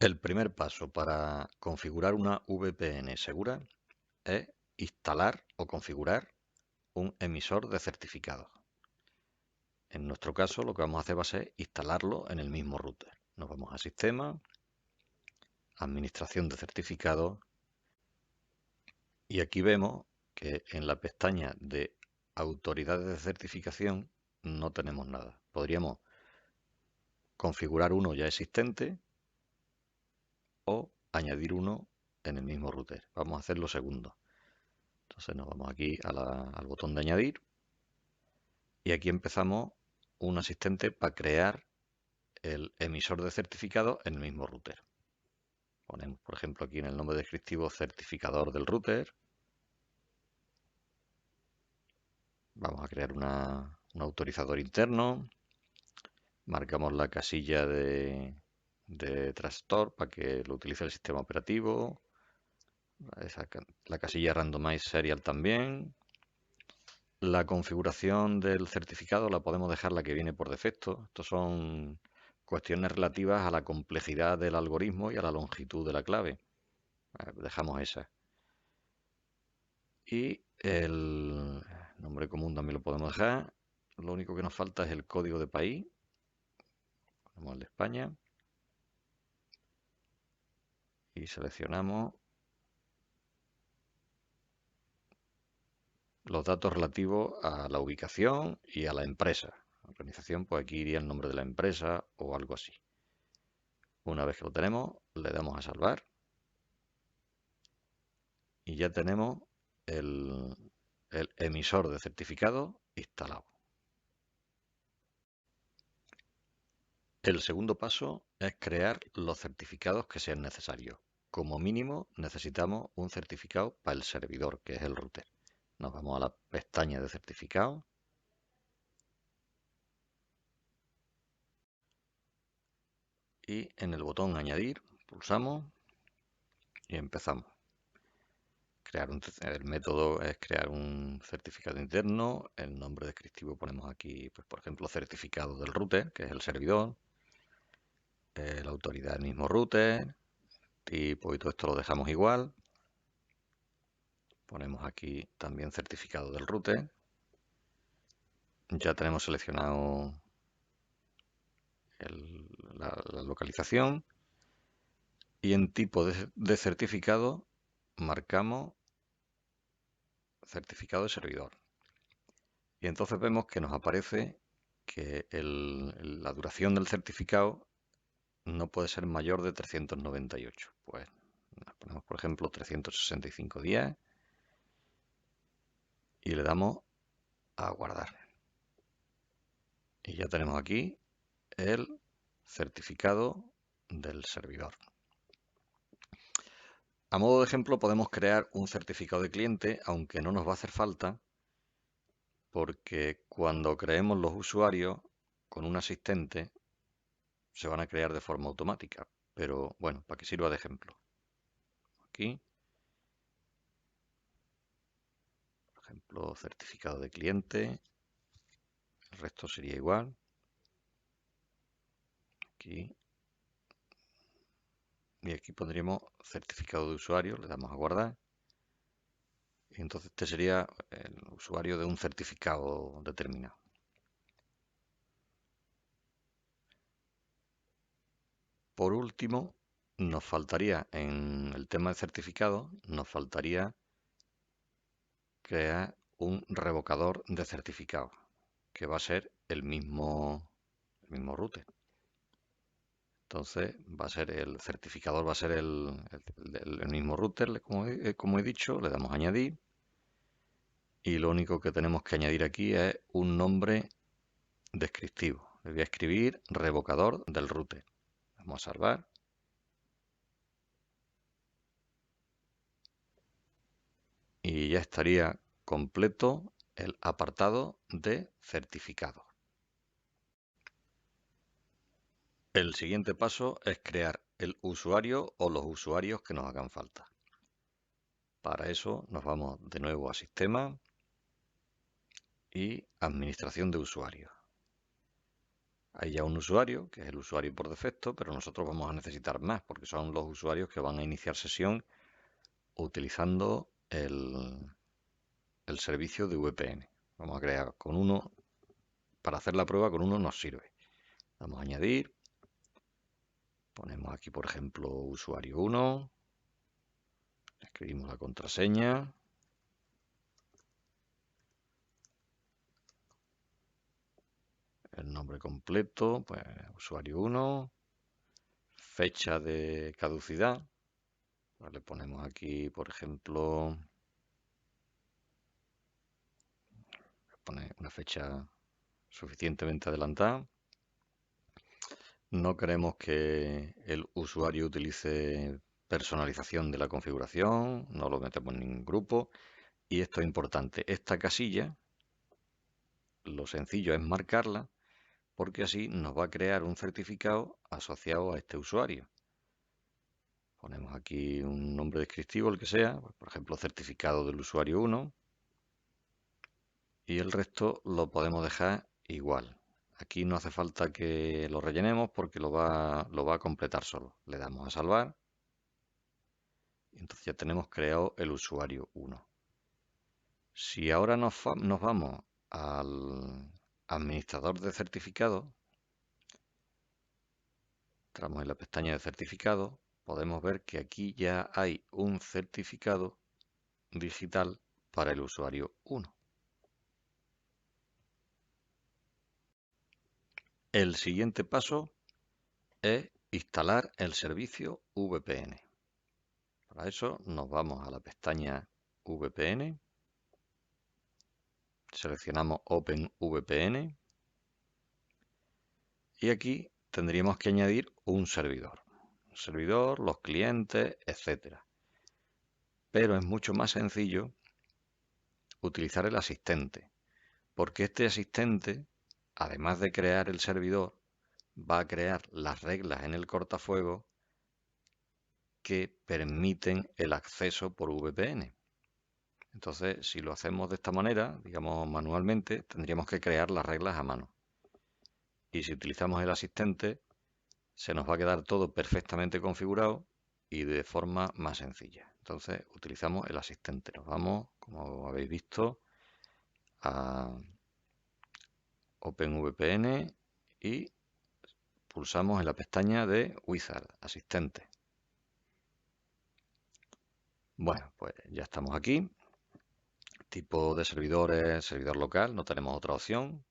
El primer paso para configurar una VPN segura es instalar o configurar un emisor de certificados. En nuestro caso, lo que vamos a hacer va a ser instalarlo en el mismo router. Nos vamos a Sistema, Administración de certificados, y aquí vemos que en la pestaña de Autoridades de certificación no tenemos nada. Podríamos configurar uno ya existente o añadir uno en el mismo router. Vamos a hacer lo segundo. Entonces nos vamos aquí al botón de añadir y aquí empezamos un asistente para crear el emisor de certificado en el mismo router. Ponemos, por ejemplo, aquí en el nombre descriptivo certificador del router. Vamos a crear un autorizador interno. Marcamos la casilla de Trustor para que lo utilice el sistema operativo. La casilla Randomize Serial también. La configuración del certificado la podemos dejar la que viene por defecto. Estos son cuestiones relativas a la complejidad del algoritmo y a la longitud de la clave. Dejamos esa. Y el nombre común también lo podemos dejar. Lo único que nos falta es el código de país. Ponemos el de España. Y seleccionamos los datos relativos a la ubicación y a la empresa. La organización, pues aquí iría el nombre de la empresa o algo así. Una vez que lo tenemos, le damos a salvar. Y ya tenemos el emisor de certificado instalado. El segundo paso es crear los certificados que sean necesarios. Como mínimo necesitamos un certificado para el servidor, que es el router. Nos vamos a la pestaña de certificados y en el botón añadir pulsamos y empezamos. El método es crear un certificado interno. El nombre descriptivo ponemos aquí, pues, por ejemplo, certificado del router, que es el servidor. La autoridad del mismo router, tipo y todo esto lo dejamos igual. Ponemos aquí también certificado del router. Ya tenemos seleccionado la localización y en tipo de certificado marcamos certificado de servidor. Y entonces vemos que nos aparece que la duración del certificado no puede ser mayor de 398. Pues ponemos, por ejemplo, 365 días y le damos a guardar. Y ya tenemos aquí el certificado del servidor. A modo de ejemplo podemos crear un certificado de cliente, aunque no nos va a hacer falta, porque cuando creemos los usuarios con un asistente se van a crear de forma automática. Pero bueno, para que sirva de ejemplo. Aquí, por ejemplo, certificado de cliente. El resto sería igual. Aquí. Y aquí pondríamos certificado de usuario, le damos a guardar. Y entonces este sería el usuario de un certificado determinado. Por último, nos faltaría en el tema de certificado, nos faltaría crear un revocador de certificado, que va a ser el mismo router. Entonces va a ser el certificador, va a ser el mismo router, como he dicho, le damos a añadir. Y lo único que tenemos que añadir aquí es un nombre descriptivo. Le voy a escribir revocador del router. Vamos a salvar. Y ya estaría completo el apartado de certificados. El siguiente paso es crear el usuario o los usuarios que nos hagan falta. Para eso nos vamos de nuevo a Sistema y Administración de usuarios. Hay ya un usuario, que es el usuario por defecto, pero nosotros vamos a necesitar más, porque son los usuarios que van a iniciar sesión utilizando el servicio de VPN. Vamos a crear con uno, para hacer la prueba con uno nos sirve. Vamos a añadir, ponemos aquí por ejemplo usuario 1, escribimos la contraseña, el nombre completo, pues usuario 1, fecha de caducidad, pues le ponemos aquí por ejemplo, pone una fecha suficientemente adelantada. No queremos que el usuario utilice personalización de la configuración, no lo metemos en ningún grupo. Y esto es importante, esta casilla, lo sencillo es marcarla, porque así nos va a crear un certificado asociado a este usuario. Ponemos aquí un nombre descriptivo, el que sea, por ejemplo, certificado del usuario 1, y el resto lo podemos dejar igual. Aquí no hace falta que lo rellenemos porque lo va a completar solo. Le damos a salvar. Y entonces ya tenemos creado el usuario 1. Si ahora nos vamos al administrador de certificados, entramos en la pestaña de certificados, podemos ver que aquí ya hay un certificado digital para el usuario 1. El siguiente paso es instalar el servicio VPN. Para eso nos vamos a la pestaña VPN, seleccionamos OpenVPN y aquí tendríamos que añadir un servidor. Un servidor, los clientes, etcétera. Pero es mucho más sencillo utilizar el asistente, porque este asistente, además de crear el servidor, va a crear las reglas en el cortafuegos que permiten el acceso por VPN. Entonces, si lo hacemos de esta manera, digamos manualmente, tendríamos que crear las reglas a mano. Y si utilizamos el asistente, se nos va a quedar todo perfectamente configurado y de forma más sencilla. Entonces, utilizamos el asistente. Nos vamos, como habéis visto, a OpenVPN y pulsamos en la pestaña de Wizard, asistente. Bueno, pues ya estamos aquí. Tipo de servidor es servidor local, no tenemos otra opción.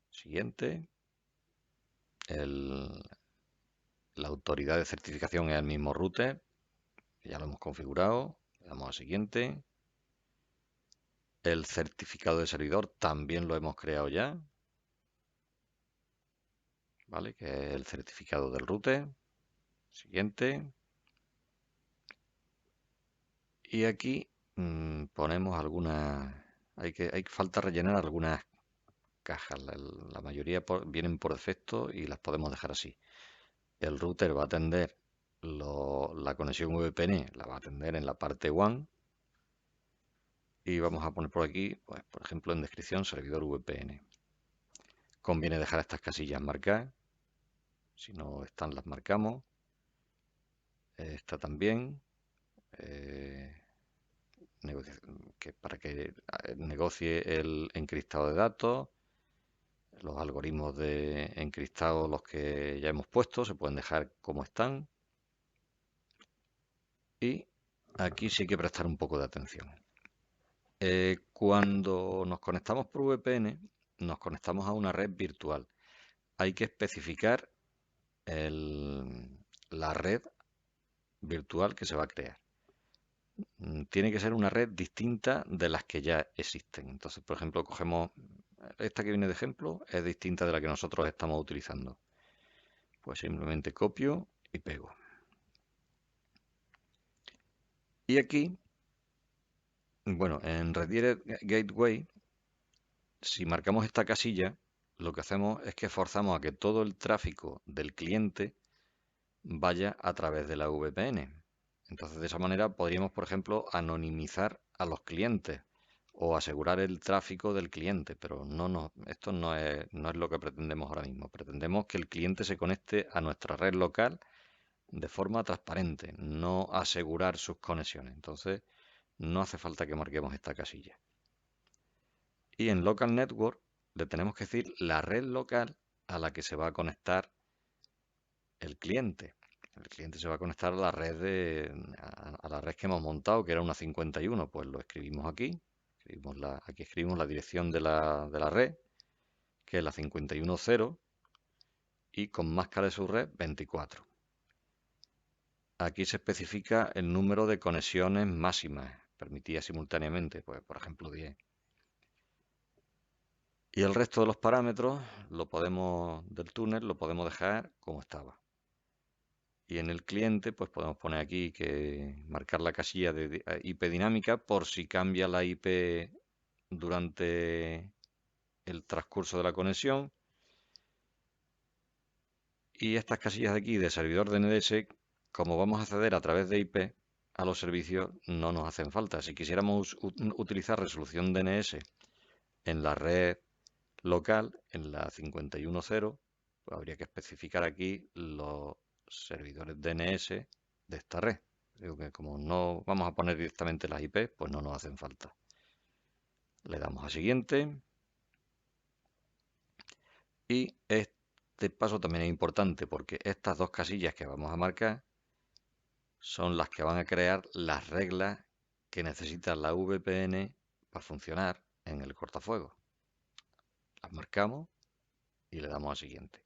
Siguiente. La autoridad de certificación es el mismo router, que ya lo hemos configurado. Le damos a siguiente. El certificado de servidor también lo hemos creado ya, ¿vale? Que es el certificado del router. Siguiente. Y aquí ponemos algunas... Hay que falta rellenar algunas cajas. La mayoría vienen por defecto y las podemos dejar así. El router va a atender la conexión VPN, la va a atender en la parte WAN. Y vamos a poner por aquí, pues, por ejemplo, en descripción, servidor VPN. Conviene dejar estas casillas marcadas. Si no están, las marcamos. Esta también. Para que negocie el encriptado de datos. Los algoritmos de encriptado, los que ya hemos puesto, se pueden dejar como están. Y aquí sí hay que prestar un poco de atención. Cuando nos conectamos por VPN, nos conectamos a una red virtual. Hay que especificar la red virtual que se va a crear. Tiene que ser una red distinta de las que ya existen. Entonces, por ejemplo, cogemos esta que viene de ejemplo, es distinta de la que nosotros estamos utilizando. Pues simplemente copio y pego. Y aquí, bueno, en Redirect Gateway, si marcamos esta casilla, lo que hacemos es que forzamos a que todo el tráfico del cliente vaya a través de la VPN. Entonces, de esa manera podríamos, por ejemplo, anonimizar a los clientes o asegurar el tráfico del cliente, pero esto no es lo que pretendemos ahora mismo. Pretendemos que el cliente se conecte a nuestra red local de forma transparente, no asegurar sus conexiones. Entonces, no hace falta que marquemos esta casilla. Y en Local Network le tenemos que decir la red local a la que se va a conectar el cliente. El cliente se va a conectar a la red a la red que hemos montado, que era una 51. Pues lo escribimos aquí. Aquí escribimos la dirección de la red, que es la 51.0, y con máscara de subred 24. Aquí se especifica el número de conexiones máximas permitidas simultáneamente, pues por ejemplo 10. Y el resto de los parámetros del túnel lo podemos dejar como estaba. Y en el cliente, pues podemos poner aquí que marcar la casilla de IP dinámica por si cambia la IP durante el transcurso de la conexión. Y estas casillas de aquí de servidor DNS, como vamos a acceder a través de IP a los servicios, no nos hacen falta. Si quisiéramos utilizar resolución DNS en la red local, en la 51.0, pues habría que especificar aquí los servidores DNS de esta red. Digo que como no vamos a poner directamente las IP, pues no nos hacen falta. Le damos a siguiente. Y este paso también es importante porque estas dos casillas que vamos a marcar son las que van a crear las reglas que necesita la VPN para funcionar en el cortafuegos. Las marcamos y le damos a siguiente.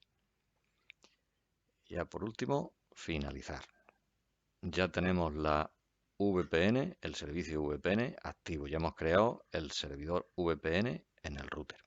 Ya por último, finalizar. Ya tenemos la VPN, el servicio VPN activo. Ya hemos creado el servidor VPN en el router.